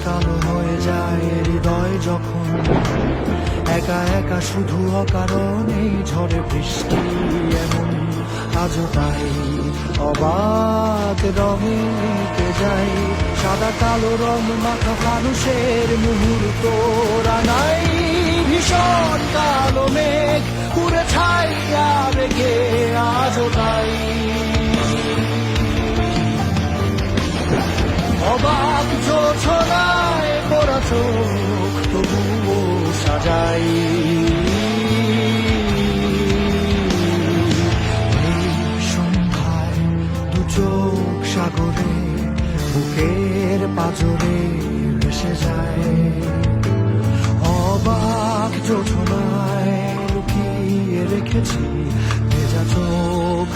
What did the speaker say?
কালো হয়ে যায় হৃদয় যখন একা একা শুধু অকারণে ঝড়ে বৃষ্টি এমন আজও তাই অবাক রঙে এঁকে যায় সাদা কালো রং মাখা মানুষের মুহূর্ত রানাই ভীষণ কালো মেঘ পুরে ছাইয়া রেখে আজও তাই অবাক জোছনায় ভরা চোখ তবুও সাজাই এই সন্ধ্যায় দু চোখ সাগরে বুকের পাজরে ভেসে যায় অবাক জোছনায় লুকিয়ে রেখেছি ভেজা চোখ